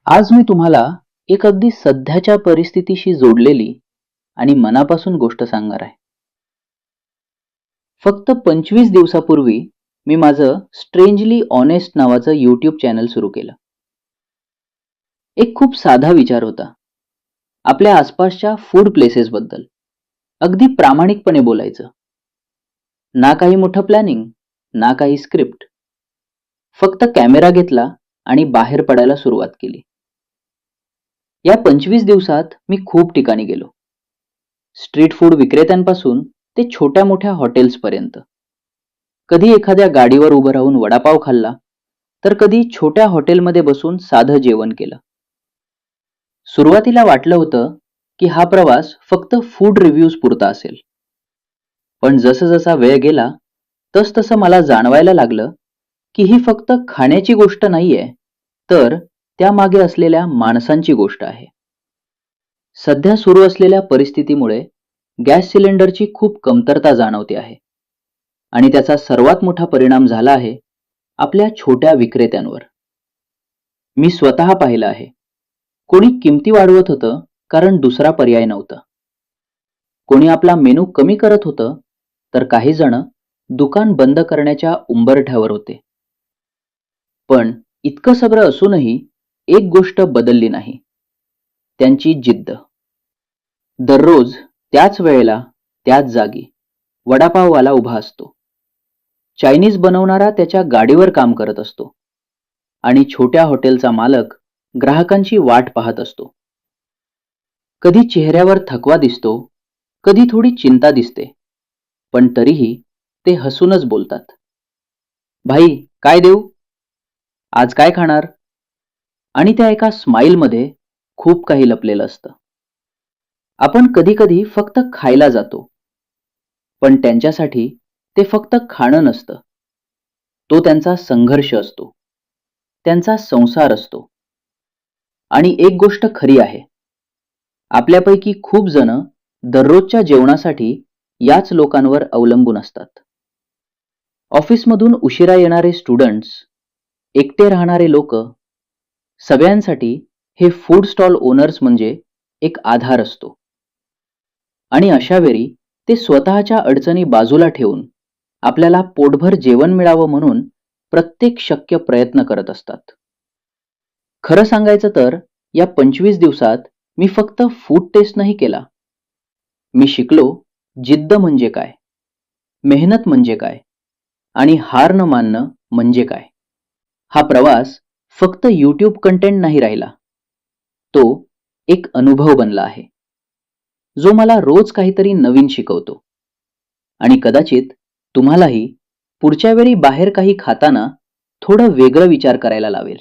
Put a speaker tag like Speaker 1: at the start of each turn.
Speaker 1: आज मी तुम्हाला एक अगदी सध्याच्या परिस्थितीशी जोडलेली आणि मनापासून गोष्ट सांगणार आहे. फक्त 25 दिवसापूर्वी मी माझं स्ट्रेंजली ऑनेस्ट नावाचं YouTube चॅनल सुरू केलं. एक खूप साधा विचार होता. आपल्या आसपासच्या फूड प्लेसेस बद्दल अगदी प्रामाणिकपणे बोलायचं. ना काही मोठं प्लॅनिंग, ना काही स्क्रिप्ट. फक्त कॅमेरा घेतला आणि बाहेर पडायला सुरुवात केली. या 25 दिवसात मी खूप ठिकाणी गेलो. स्ट्रीट फूड विक्रेत्यांपासून ते छोट्या मोठ्या हॉटेल्सपर्यंत. कधी एखाद्या गाडीवर उभं राहून वडापाव खाल्ला, तर कधी छोट्या हॉटेलमध्ये बसून साधं जेवण केलं. सुरुवातीला वाटलं होतं की हा प्रवास फक्त फूड रिव्ह्यूज पुरता असेल. पण जसं वेळ गेला तसं मला जाणवायला लागलं की ही फक्त खाण्याची गोष्ट नाहीये, तर त्यामागे असलेल्या माणसांची गोष्ट आहे. सध्या सुरू असलेल्या परिस्थितीमुळे गॅस सिलेंडरची खूप कमतरता जाणवते आहे आणि त्याचा सर्वात मोठा परिणाम झाला आहे आपल्या छोट्या विक्रेत्यांवर. मी स्वतः पाहिलं आहे. कोणी किमती वाढवत होतं कारण दुसरा पर्याय नव्हता. कोणी आपला मेनू कमी करत होतं, तर काही जण दुकान बंद करण्याच्या उंबरठ्यावर होते. पण इतकं सगळं असूनही एक गोष्ट बदलली नाही, त्यांची जिद्द. दररोज त्याच वेळेला त्याच जागी वडापाववाला उभा असतो. चायनीज बनवणारा त्याच्या गाडीवर काम करत असतो आणि छोट्या हॉटेलचा मालक ग्राहकांची वाट पाहत असतो. कधी चेहऱ्यावर थकवा दिसतो, कधी थोडी चिंता दिसते, पण तरीही ते हसूनच बोलतात. भाई, काय देऊ? आज काय खाणार? आणि त्या एका स्माईलमध्ये खूप काही लपलेलं असतं. आपण कधी फक्त खायला जातो, पण त्यांच्यासाठी ते फक्त खाणं नसतं. तो त्यांचा संघर्ष असतो, त्यांचा संसार असतो. आणि एक गोष्ट खरी आहे, आपल्यापैकी खूप जण दररोजच्या जेवणासाठी याच लोकांवर अवलंबून असतात. ऑफिसमधून उशिरा येणारे स्टुडंट्स, एकटे राहणारे लोक, सगळ्यांसाठी हे फूड स्टॉल ओनर्स म्हणजे एक आधार असतो. आणि अशा वेळी ते स्वतःच्या अडचणी बाजूला ठेवून आपल्याला पोटभर जेवण मिळावं म्हणून प्रत्येक शक्य प्रयत्न करत असतात. खरं सांगायचं तर या 25 दिवसात मी फक्त फूड टेस्ट नाही केला. मी शिकलो जिद्द म्हणजे काय, मेहनत म्हणजे काय आणि हार न मानणं म्हणजे काय. हा प्रवास फक्त YouTube कंटेंट नाही राहिला, तो एक अनुभव बनला आहे, जो मला रोज काहीतरी नवीन शिकवतो. आणि कदाचित तुम्हालाही पुढच्या वेळी बाहेर काही खाताना थोडं वेगळं विचार करायला लावेल.